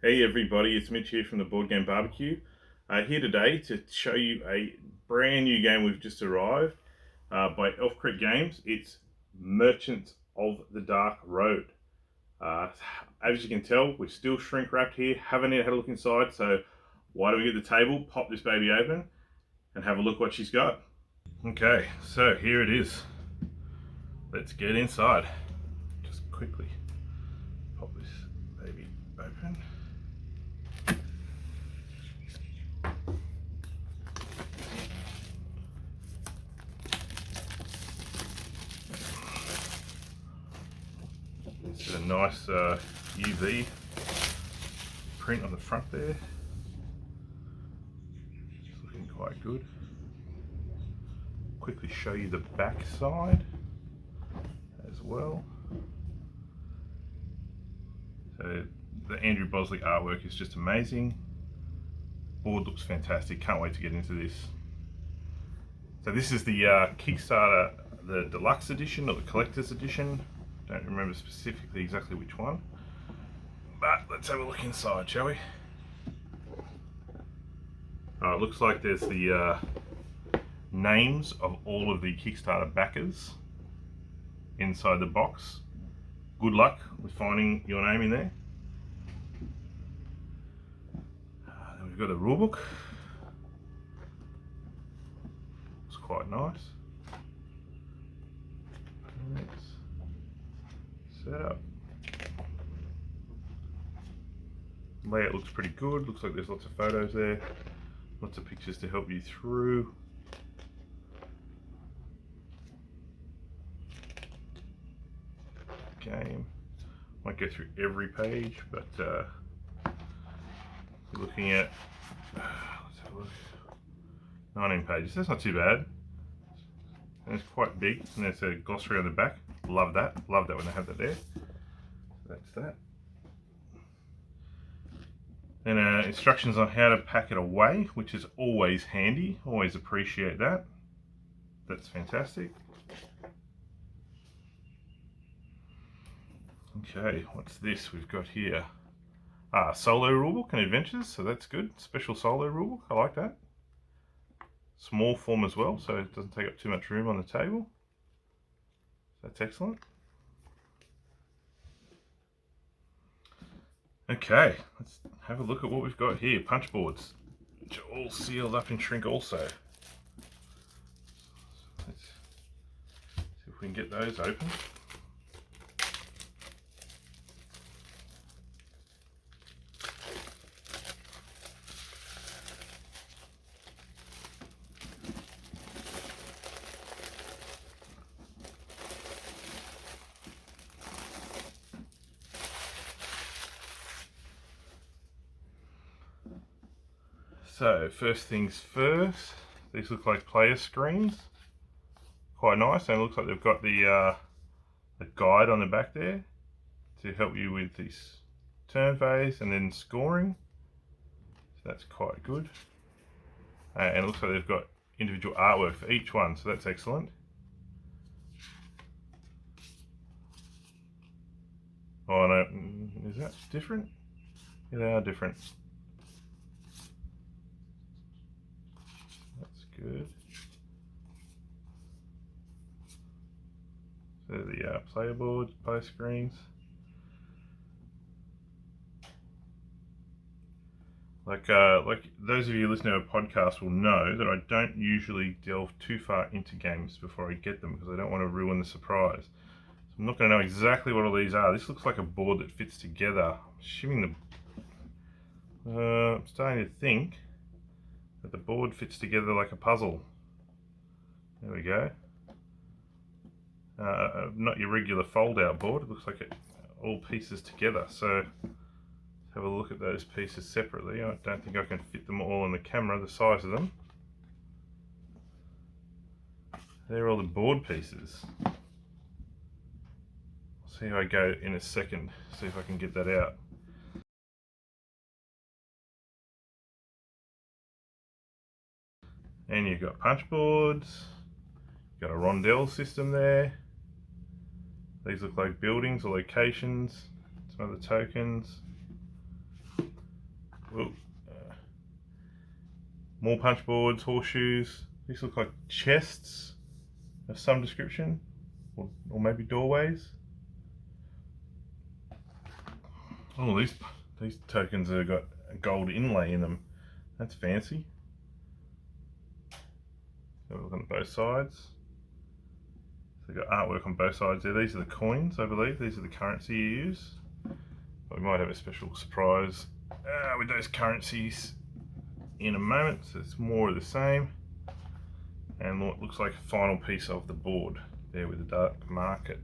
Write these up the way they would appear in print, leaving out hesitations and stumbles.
Hey everybody, it's Mitch here from the Board Game Barbecue. Here today to show you a brand new game we've just arrived by Elf Creek Games. It's Merchants of the Dark Road. As you can tell, we're still shrink wrapped here, haven't yet had a look inside, so why don't we get the table, pop this baby open, and have a look what she's got. Okay, so here it is. Let's get inside. Just quickly pop this baby open. It's a nice UV print on the front there. It's looking quite good. Quickly show you the back side as well. So the Andrew Bosley artwork is just amazing. Board looks fantastic. Can't wait to get into this. So this is the Kickstarter, the deluxe edition or the collector's edition. Don't remember specifically exactly which one, but let's have a look inside, shall we? It looks like there's the names of all of the Kickstarter backers inside the box. Good luck with finding your name in there. Then we've got the rulebook. It's quite nice. Set up. Layout looks pretty good. Looks like there's lots of photos there, lots of pictures to help you through. Game. Won't go through every page, but you're looking at let's have a look. 19 pages. That's not too bad. And it's quite big, and there's a glossary on the back. Love that. Love that when they have that there. So that's that. And instructions on how to pack it away, which is always handy. Always appreciate that. That's fantastic. Okay, what's this we've got here? Solo rulebook and adventures, so that's good. Special solo rulebook, I like that. Small form as well, so it doesn't take up too much room on the table. That's excellent. Okay, let's have a look at what we've got here. Punch boards, which are all sealed up in shrink also. Let's see if we can get those open. So first things first, these look like player screens. Quite nice, and it looks like they've got the guide on the back there to help you with this turn phase and then scoring. So that's quite good. And it looks like they've got individual artwork for each one, so that's excellent. Oh no, is that different? Yeah, they are different. Good. So the player board, player screens. Like those of you listening to a podcast will know that I don't usually delve too far into games before I get them because I don't want to ruin the surprise. So I'm not going to know exactly what all these are. This looks like a board that fits together. I'm assuming I'm starting to think that the board fits together like a puzzle. There we go. Not your regular fold-out board. It looks like it all pieces together. So let's have a look at those pieces separately. I don't think I can fit them all on the camera, the size of them. They're all the board pieces. I'll see how I go in a second, see if I can get that out. And you've got punch boards, you've got a rondelle system there. These look like buildings or locations, some other tokens. more punch boards, horseshoes. These look like chests of some description, or maybe doorways. Oh, these tokens have got a gold inlay in them. That's fancy. So we're looking at both sides. So we've got artwork on both sides there. These are the coins, I believe. These are the currency you use. But we might have a special surprise with those currencies in a moment. So it's more of the same. And what looks like a final piece of the board there with the dark market.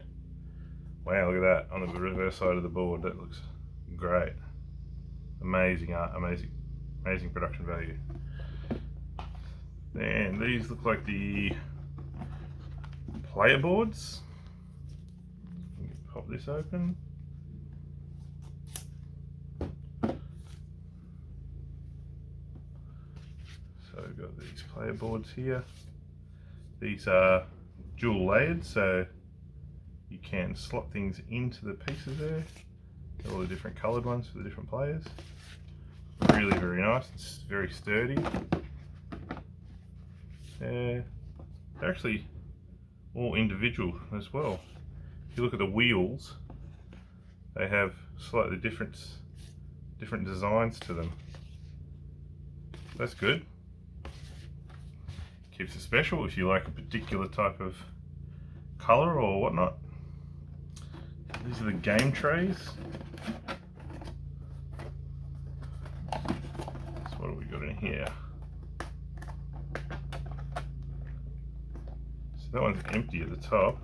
Wow, look at that on the reverse side of the board. That looks great. Amazing art, amazing production value. And these look like the player boards. Pop this open. So we've got these player boards here. These are dual layered, so you can slot things into the pieces there. Got all the different coloured ones for the different players. Really very nice. It's very sturdy. They're actually all individual as well. If you look at the wheels, they have slightly different designs to them. That's good. Keeps it special if you like a particular type of colour or whatnot. These are the game trays. So what have we got in here? So that one's empty at the top.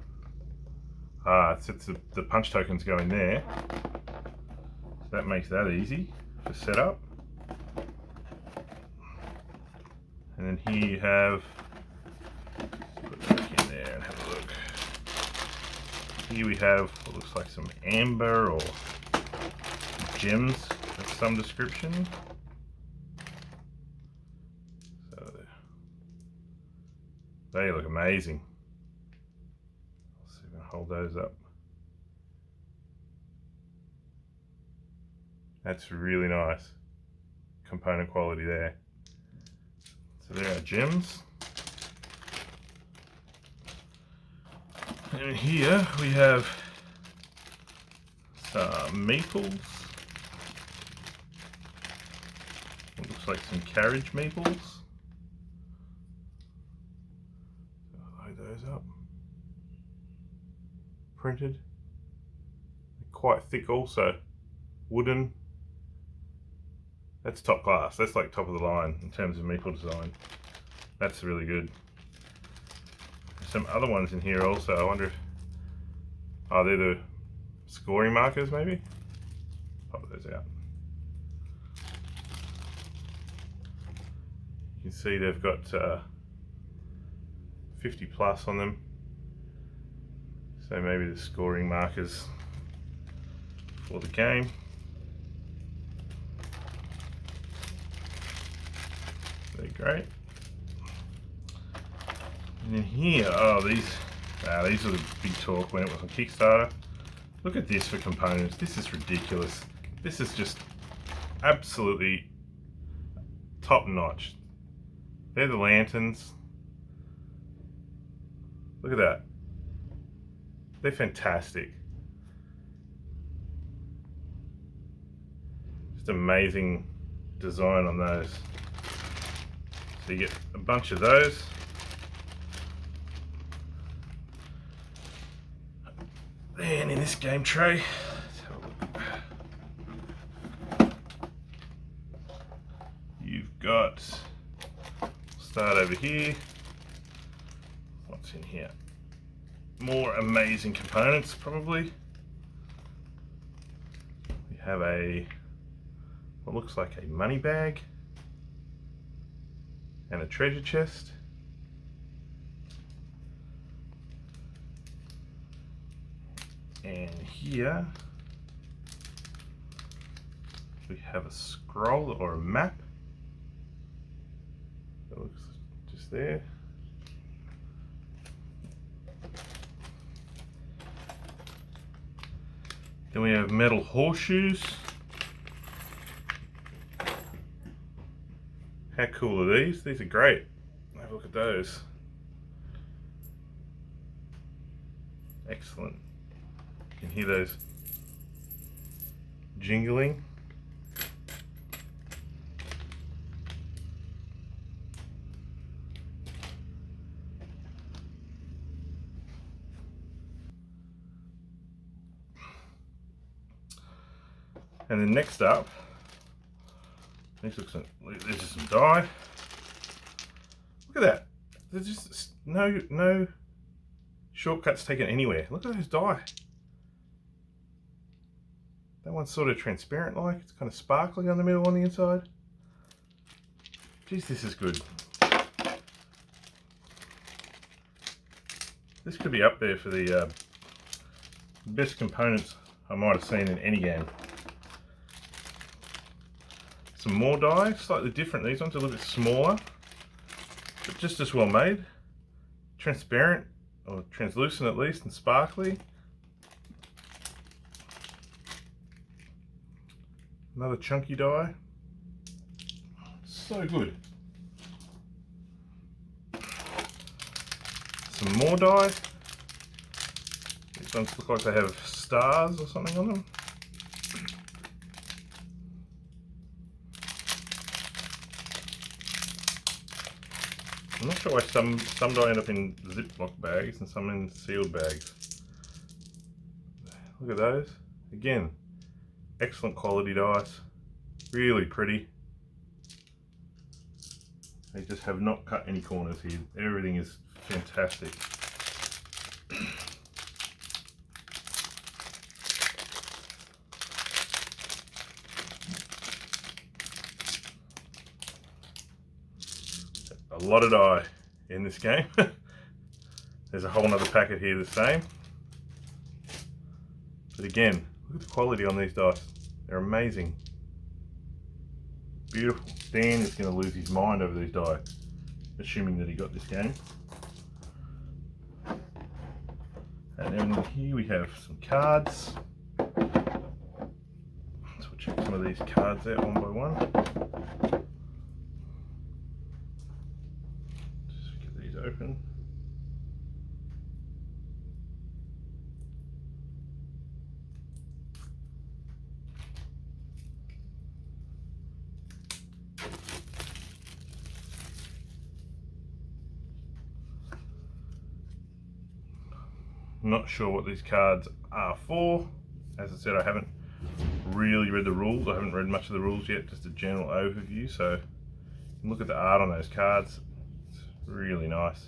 It sets the punch tokens go in there. So that makes that easy to set up. And then here you have, put that back in there and have a look. Here we have what looks like some amber or gems of some description. So they look amazing. Let's see if I can hold those up. That's really nice component quality there. So there are gems. And here we have some meeples. It looks like some carriage meeples. So I'll load those up. Printed. They're quite thick also. Wooden. That's top class. That's like top of the line in terms of meeple design. That's really good. There's some other ones in here also. I wonder if, they're the scoring markers maybe? Pop those out. You can see they've got 50 plus on them. So maybe the scoring markers for the game. They're great. And then here, these are the big talk when it was on Kickstarter. Look at this for components. This is ridiculous. This is just absolutely top notch. They're the lanterns. Look at that. They're fantastic. Just amazing design on those. So you get a bunch of those. And in this game tray, let's have a look. You've got, start over here. What's in here? More amazing components probably. We have what looks like a money bag. And a treasure chest. And here we have a scroll or a map. That looks just there. Then we have metal horseshoes. How cool are these? These are great. Have a look at those. Excellent. You can hear those jingling. And then next up, this is some die. Look at that. There's just no shortcuts taken anywhere. Look at those die. That one's sort of transparent like. It's kind of sparkling on the middle on the inside. Geez, this is good. This could be up there for the best components I might have seen in any game. Some more die, slightly different. These ones are a little bit smaller, but just as well made. Transparent, or translucent at least, and sparkly. Another chunky die. So good. Some more die. These ones look like they have stars or something on them. I'm not sure why some die end up in Ziploc bags and some in sealed bags. Look at those. Again, excellent quality dice. Really pretty. They just have not cut any corners here. Everything is fantastic. A lot of die in this game. There's a whole nother packet here the same. But again, look at the quality on these dice. They're amazing. Beautiful. Dan is going to lose his mind over these die, assuming that he got this game. And then here we have some cards. So we'll check some of these cards out one by one. Just get these open. Not sure what these cards are for. As I said, I haven't really read the rules. I haven't read much of the rules yet, just a general overview. So look at the art on those cards. It's really nice.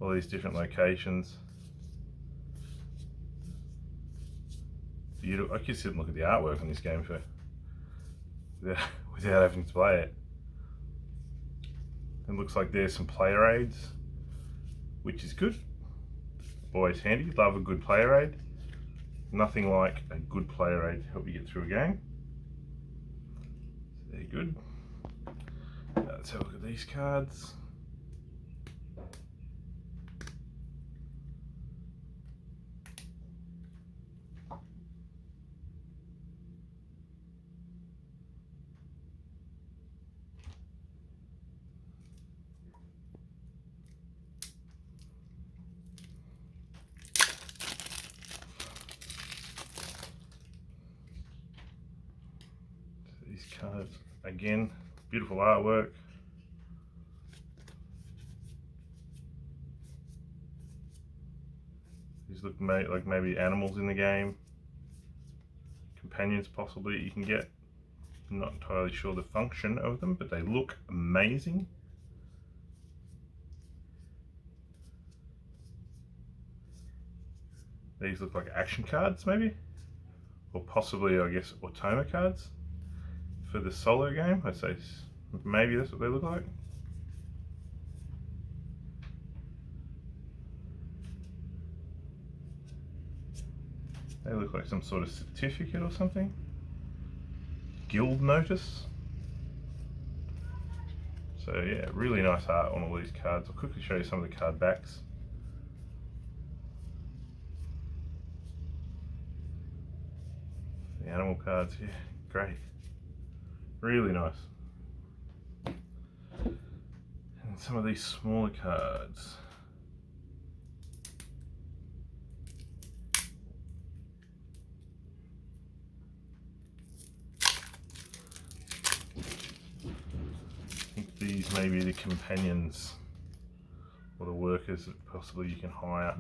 All these different locations. Beautiful. I could sit and look at the artwork on this game for without having to play it. It looks like there's some player aids, which is good. Always handy. Love a good player aid. Nothing like a good player aid to help you get through a game. They're good. Let's have a look at these cards. These cards, again, beautiful artwork. These look like maybe animals in the game. Companions possibly that you can get. I'm not entirely sure the function of them, but they look amazing. These look like action cards maybe, or possibly I guess automa cards for the solo game. I'd say maybe that's what they look like. They look like some sort of certificate or something. Guild notice. So yeah, really nice art on all these cards. I'll quickly show you some of the card backs. The animal cards, yeah, great. Really nice. And some of these smaller cards. I think these may be the companions or the workers that possibly you can hire.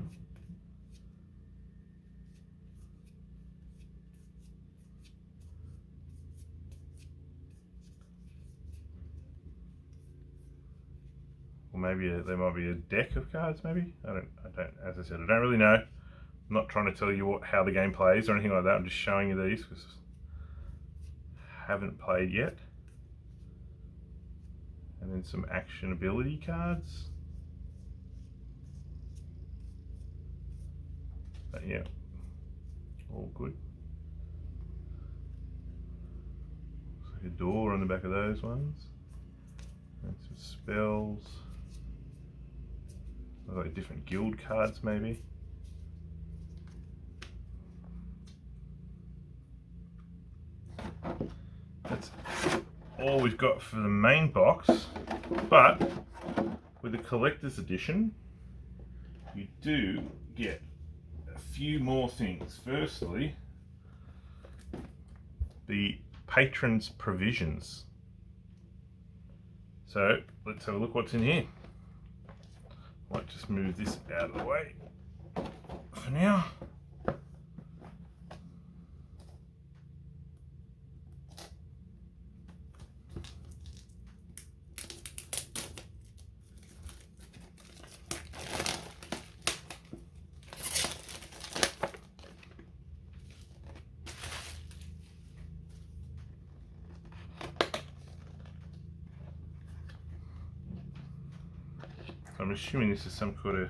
Or maybe there might be a deck of cards. Maybe I don't. As I said, I don't really know. I'm not trying to tell you how the game plays or anything like that. I'm just showing you these because I haven't played yet. And then some action ability cards. But yeah, all good. Looks like a door on the back of those ones. And some spells. Like different guild cards maybe. That's all we've got for the main box, but with the collector's edition you do get a few more things. Firstly, the patron's provisions. So let's have a look what's in here. I might just move this out of the way for now. I'm assuming this is some kind of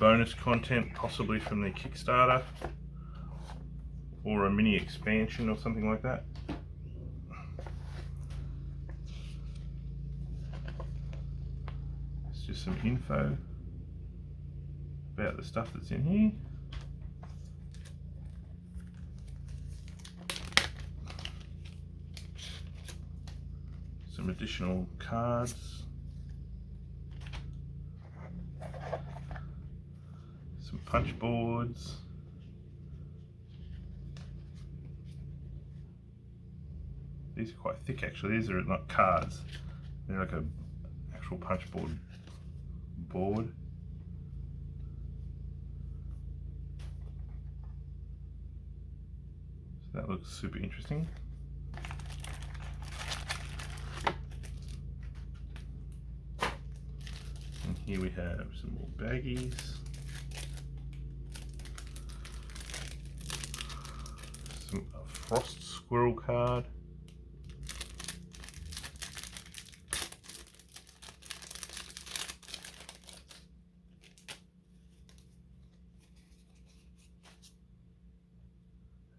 bonus content, possibly from the Kickstarter, or a mini expansion or something like that. It's just some info about the stuff that's in here. Some additional cards. Some punch boards. These are quite thick actually. These are not cards. They're like an actual punch board. So that looks super interesting. And here we have some more baggies. A frost squirrel card.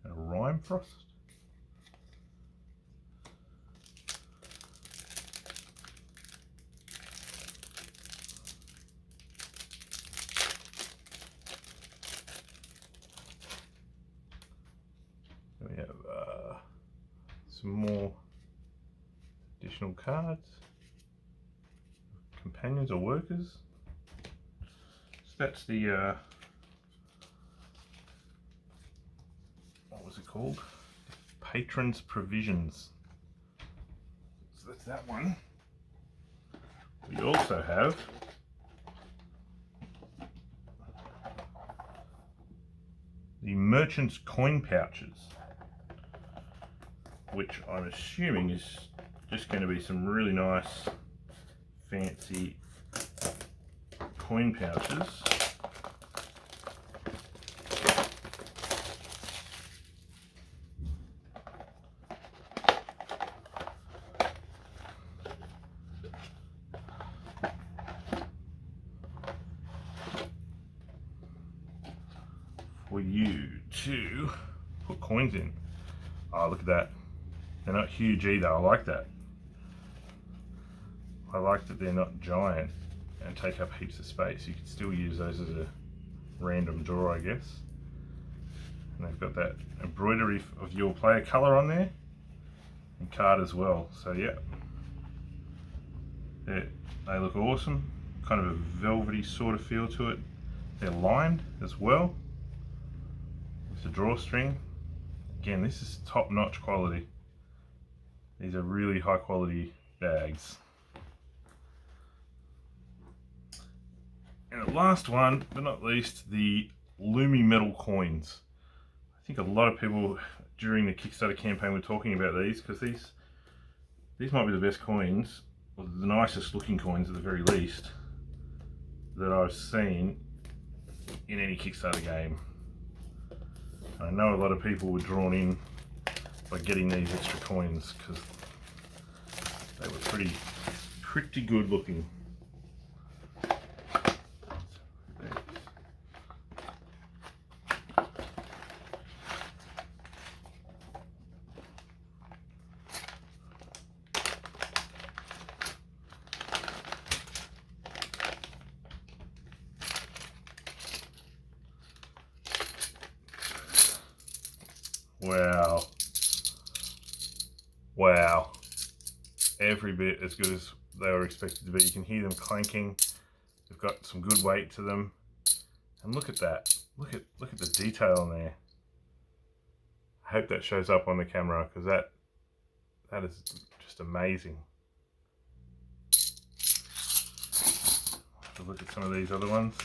A rhyme frost. We have some more additional cards, companions or workers. So that's the what was it called? Patron's Provisions. So that's that one. We also have the Merchant's Coin Pouches, which I'm assuming is just going to be some really nice fancy coin pouches. For you to put coins in. Oh, look at that. They're not huge either. I like that. I like that they're not giant and take up heaps of space. You could still use those as a random drawer, I guess. And they've got that embroidery of your player colour on there. and card as well. So yeah, they look awesome. Kind of a velvety sort of feel to it. They're lined as well. It's a drawstring. Again, this is top-notch quality. These are really high quality bags. And the last one, but not least, the Lumi metal coins. I think a lot of people during the Kickstarter campaign were talking about these because these might be the best coins, or the nicest looking coins at the very least, that I've seen in any Kickstarter game. I know a lot of people were drawn in by getting these extra coins because they were pretty good looking. Wow. Wow. Every bit as good as they were expected to be. You can hear them clanking. They've got some good weight to them. And look at that. Look at the detail in there. I hope that shows up on the camera because that is just amazing. Have a look at some of these other ones.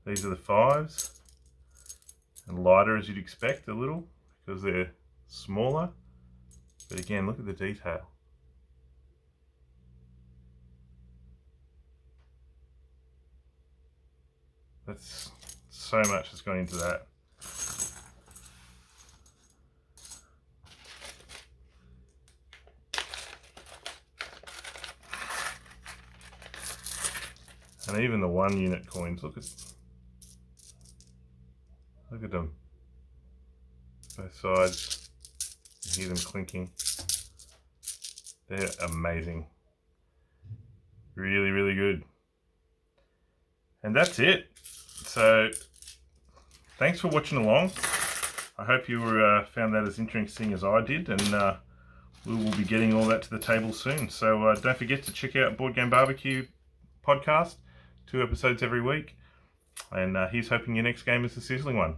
These are the 5s, and lighter as you'd expect a little because they're smaller, but again, look at the detail. That's so much that's gone into that. And even the 1 unit coins, look at them, both sides. You hear them clinking. They're amazing. Really, really good. And that's it. So thanks for watching along. I hope you found that as interesting as I did, and we will be getting all that to the table soon. So don't forget to check out Board Game Barbecue podcast, 2 episodes every week. And here's hoping your next game is a sizzling one.